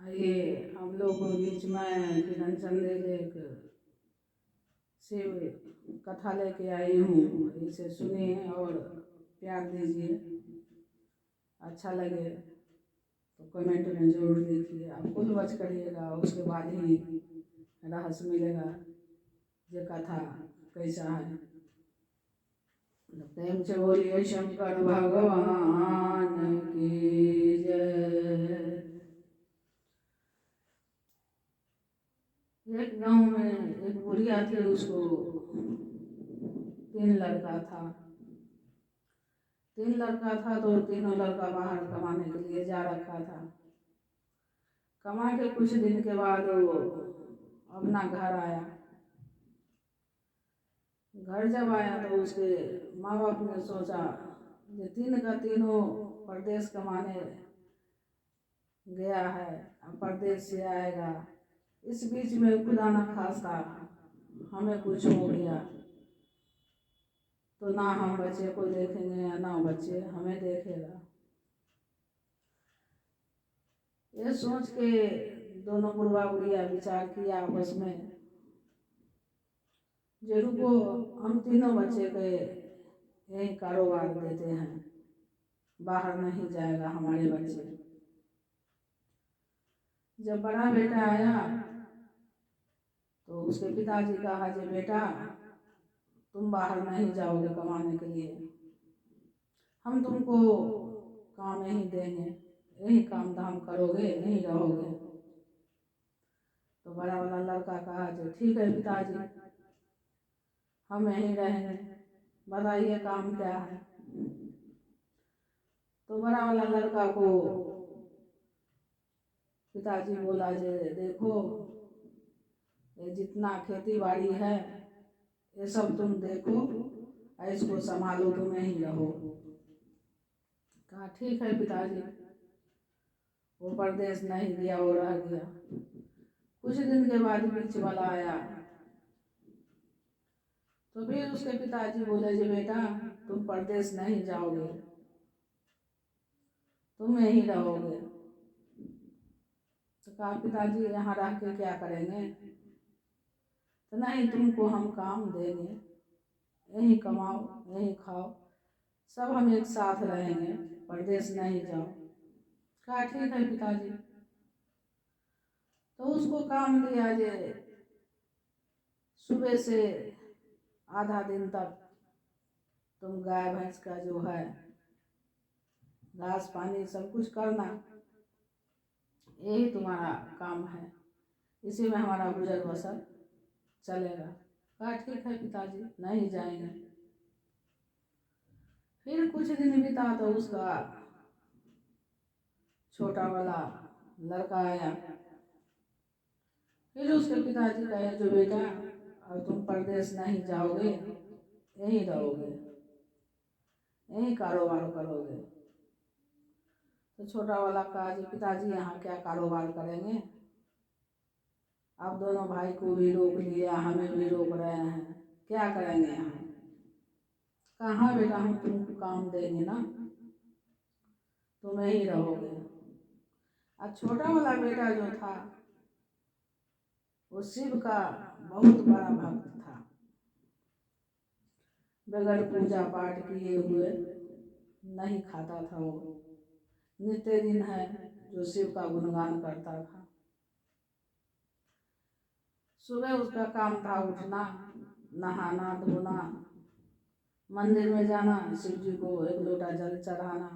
ये हम लोग बीच में किरण चंदेल एक शिव कथा लेके आई हूँ, इसे सुनिए और प्यार दीजिए। अच्छा लगे तो कमेंट में जरूर लिखिए। आप कुल बच करिएगा, उसके बाद ही रहस्य मिलेगा ये कथा कैसा है। प्रेम से बोलिए शंकर भगवान की जय। एक गांव में एक बुढ़िया थी, उसको 3 लड़का था। 3 लड़का था तो तीनों लड़का बाहर कमाने के लिए जा रखा था। कमा के कुछ दिन के बाद वो अपना घर आया। घर जब आया तो उसके माँ बाप ने सोचा ये 3 का तीनों परदेश कमाने गया है, अब परदेश से आएगा, इस बीच में खुदा ना खास्ता हमें कुछ हो गया तो ना हम बच्चे को देखेंगे ना बच्चे हमें देखेगा। ये सोच के दोनों बुढ़वा बुढ़िया विचार किया आपस में, जो रुको हम तीनों बच्चे के यही कारोबार देते हैं, बाहर नहीं जाएगा हमारे बच्चे। जब बड़ा बेटा आया तो उसके पिताजी कहा जे बेटा तुम बाहर नहीं जाओगे कमाने के लिए, हम तुमको काम यहीं देंगे, यही काम धाम करोगे, यहीं रहोगे। तो बड़ा वाला लड़का कहा जो ठीक है पिताजी हम यहीं रहेंगे, बताइए काम क्या है। तो बड़ा वाला लड़का को पिताजी बोला जे देखो ये जितना खेती बाड़ी है ये सब तुम देखो, इसको संभालो, तुम यहीं रहो। कहा ठीक है पिताजी। वो परदेश नहीं गया, वो रह गया। कुछ दिन के बाद बीच वाला आया तो फिर उसके पिताजी बोले जी बेटा तुम परदेश नहीं जाओगे, तुम यहीं रहोगे। तो कहा पिताजी यहाँ रह के क्या करेंगे। तो नहीं तुमको हम काम देंगे, यहीं कमाओ यहीं खाओ, सब हम एक साथ रहेंगे, परदेश नहीं जाओ। कहा ठीक है पिताजी। तो उसको काम दिया जे सुबह से आधा दिन तक तुम गाय भैंस का जो है घास पानी सब कुछ करना, यही तुम्हारा काम है, इसी में हमारा गुजर बसर चलेगा। कहा ठीक है पिताजी नहीं जाएंगे। फिर कुछ दिन बीता तो उसका छोटा वाला लड़का आया। फिर उसके पिताजी कहे जो बेटा अब तुम परदेश नहीं जाओगे, यहीं रहोगे, यहीं कारोबार करोगे। तो छोटा वाला कहा जी पिताजी यहाँ क्या कारोबार करेंगे, आप दोनों भाई को भी रोक लिया, हमें भी रोक रहे हैं, क्या करेंगे यहाँ। कहाँ बेटा हम तुमको काम देंगे ना, तुम यहीं रहोगे। और छोटा वाला बेटा जो था वो शिव का बहुत बड़ा भक्त था, बगैर पूजा पाठ किए हुए नहीं खाता था। वो नित्य दिन है जो शिव का गुणगान करता था। सुबह उसका काम था उठना, नहाना धोना, मंदिर में जाना, शिव जी को 1 लोटा जल चढ़ाना,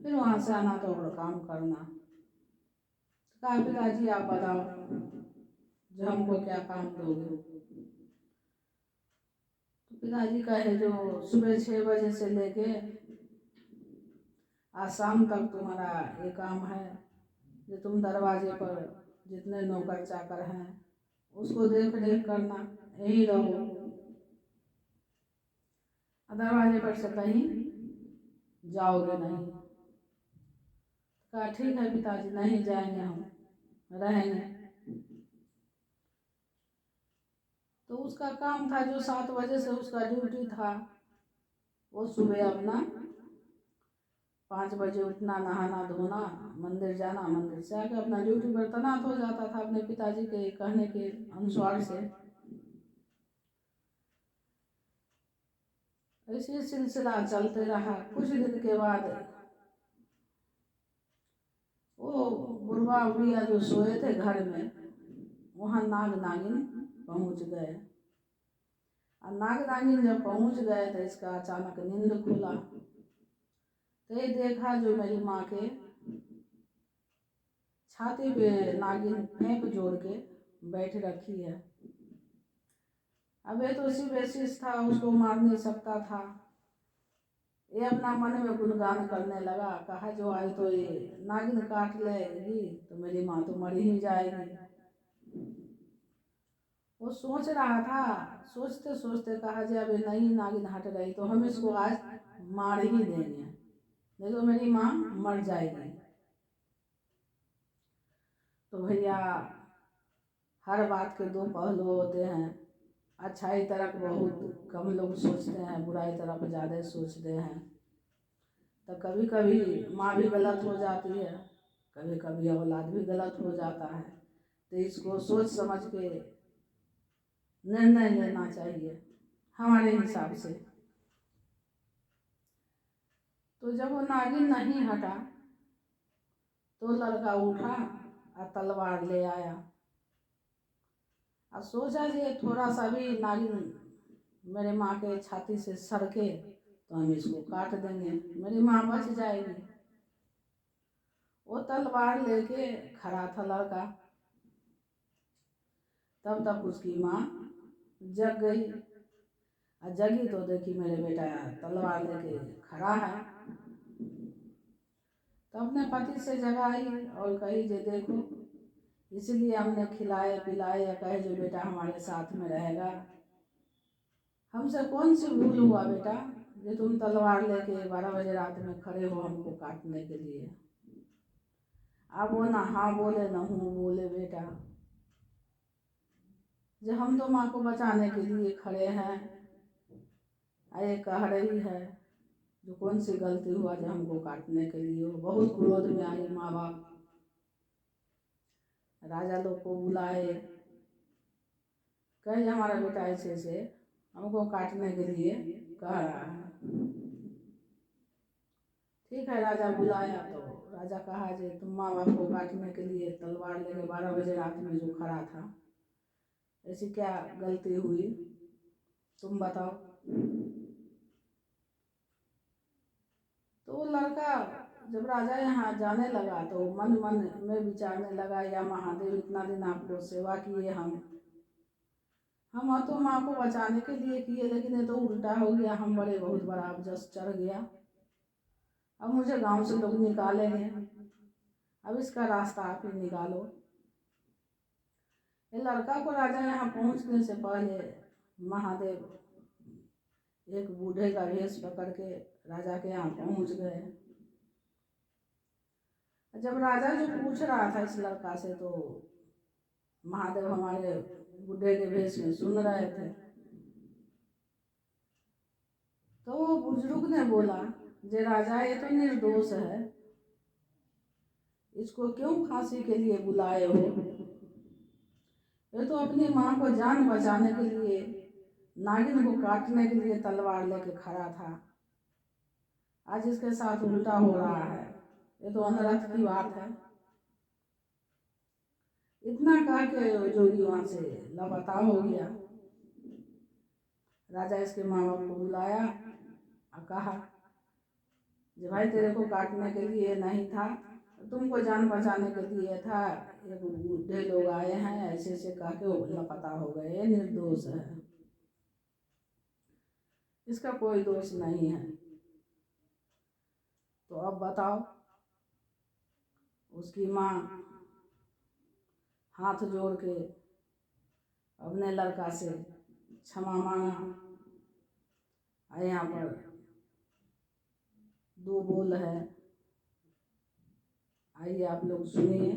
फिर वहां से आना तो और काम करना। कहा पिताजी आप बताओ जो हमको क्या काम दोगे। तो पिताजी कहे जो सुबह 6 बजे से लेके आज शाम तक तुम्हारा ये काम है, जो तुम दरवाजे पर जितने नौकर चाकर हैं उसको देख रेख करना, यहीं रहो, दरवाजे पर से कहीं जाओगे नहीं। कहा ठीक है पिताजी नहीं जाएंगे, हम रहेंगे। तो उसका काम था जो 7 बजे से उसका ड्यूटी था, वो सुबह अपना 5 बजे उठना, नहाना धोना, मंदिर जाना, मंदिर से आके अपना ड्यूटी पर तैनात हो जाता था अपने पिताजी के कहने के अनुसार से। ऐसे सिलसिला चलते रहा। कुछ दिन के बाद वो बुढ़वा बुढ़िया जो सोए थे घर में, वहाँ नाग नागिन पहुँच गए। और नाग नागिन जब पहुँच गए तो इसका अचानक नींद खुला, तो ये देखा जो मेरी माँ के छाती पे नागिन फेंक जोड़ के बैठ रखी है। अब ये तो शिव था, उसको मार नहीं सकता था। ये अपना मन में गुणगान करने लगा, कहा जो आज तो ये नागिन काट लेगी तो मेरी माँ तो मर ही जाएगी। वो सोच रहा था, सोचते सोचते कहा जी अब नहीं नागिन हट रही तो हम इसको आज मार ही देंगे, नहीं तो मेरी माँ मर जाएगी। तो भैया हर बात के दो पहलू होते हैं। अच्छाई तरफ बहुत कम लोग सोचते हैं, बुराई तरफ ज़्यादा सोचते हैं। तो कभी कभी माँ भी गलत हो जाती है, कभी कभी औलाद भी गलत हो जाता है। तो इसको सोच समझ के निर्णय लेना चाहिए हमारे हिसाब से। तो जब वो नागिन नहीं हटा तो लड़का उठा और तलवार ले आया और सोचा जी थोड़ा सा भी नागिन मेरे माँ के छाती से सरके तो हम इसको काट देंगे, मेरी माँ बच जाएगी। वो तलवार लेके खड़ा था लड़का। तब तक उसकी माँ जग गई, और जगी तो देखी मेरे बेटा तलवार लेके खड़ा है। तो अपने पति से जगाई और कही जे देखो इसलिए हमने खिलाए पिलाए या कहे जो बेटा हमारे साथ में रहेगा। हमसे कौन सी भूल हुआ बेटा जो तुम तलवार लेके 12 बजे रात में खड़े हो हमको काटने के लिए। अब वो ना हाँ बोले ना हूँ बोले बेटा, जो हम तो माँ को बचाने के लिए खड़े हैं, ये कह रही है जो कौन सी गलती हुआ जो हमको काटने के लिए हो। बहुत क्रोध में आई माँ बाप, राजा लोग को बुलाए, कहे हमारा बेटा ऐसे से हमको काटने के लिए कह रहा है। ठीक है, राजा बुलाया तो राजा कहा जे तुम माँ बाप को काटने के लिए तलवार लेके 12 बजे रात में जो खड़ा था, ऐसी क्या गलती हुई तुम बताओ। तो वो लड़का जब राजा यहाँ जाने लगा तो मन मन में विचारने लगा, या महादेव इतना दिन आपको सेवा किए, हम तो माँ को बचाने के लिए किए, लेकिन ये तो उल्टा हो गया, हम बड़े बहुत बड़ा अबजस चढ़ गया। अब मुझे गांव से लोग निकालेंगे, अब इसका रास्ता आप ही निकालो। ये लड़का को राजा यहाँ पहुँचने से पहले महादेव एक बूढ़े का भेष पकड़ के राजा के यहाँ पहुँच गए। जब राजा जो पूछ रहा था इस लड़का से तो महादेव हमारे बूढ़े के भेष में सुन रहे थे। तो वो बुजुर्ग ने बोला जे राजा ये तो निर्दोष है, इसको क्यों फांसी के लिए बुलाए हो। ये तो अपनी माँ को जान बचाने के लिए नागिन को काटने के लिए तलवार लेके खड़ा था, आज इसके साथ उल्टा हो रहा है, ये तो अनर्थ की बात है। इतना कह के जोगी वहां से लापता हो गया। राजा इसके माँ बाप को बुलाया और कहा कि भाई तेरे को काटने के लिए नहीं था, तुमको जान बचाने के लिए था, एक बूढ़े लोग आए हैं ऐसे ऐसे कह के वो लापता हो गए, ये निर्दोष है, इसका कोई दोष नहीं है। तो अब बताओ। उसकी माँ हाथ जोड़ के अपने लड़का से क्षमा मांगा। यहाँ पर 2 बोल है, आइए आप लोग सुनिए।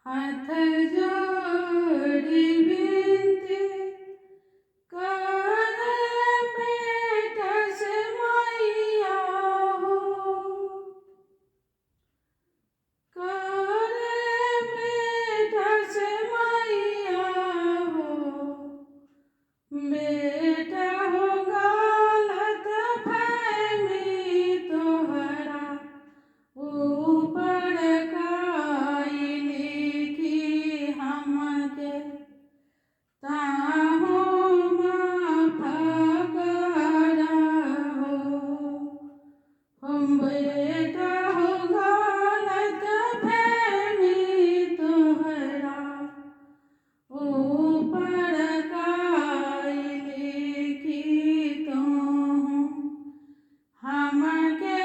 हाथ जोड़ी विनती कर बेटा से मैया, बेटा हो गलत फहमी तोहरा ऊपर काई लिखी तो हमके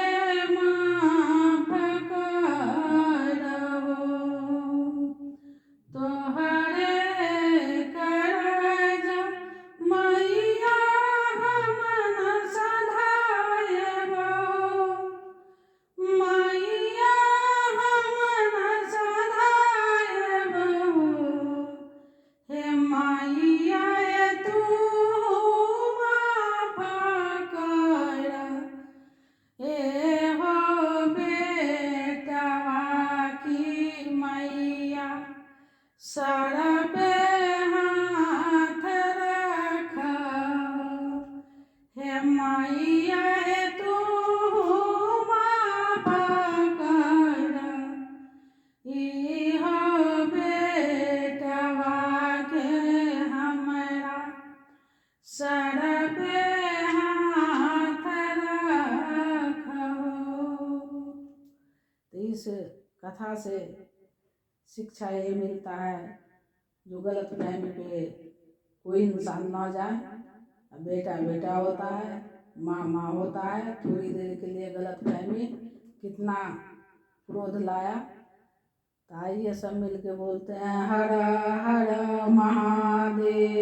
माफ करहो तोहरे करज मैया हमन सधायबो मैया हमन सधायबो हे मैया तू माफ कर हो बेटवा की मैया सर पे हाथ रख हे मैया तू माफ कर हो बेटवा के हमरा सर पे हाथ रखो। तो इस कथा से शिक्षा ये मिलता है जो गलत फहमी पे कोई इंसान न जाए। बेटा बेटा होता है, माँ माँ होता है। थोड़ी देर के लिए गलत फहमी कितना क्रोध लाया। तो आइए सब मिल के बोलते हैं हर हर महादेव।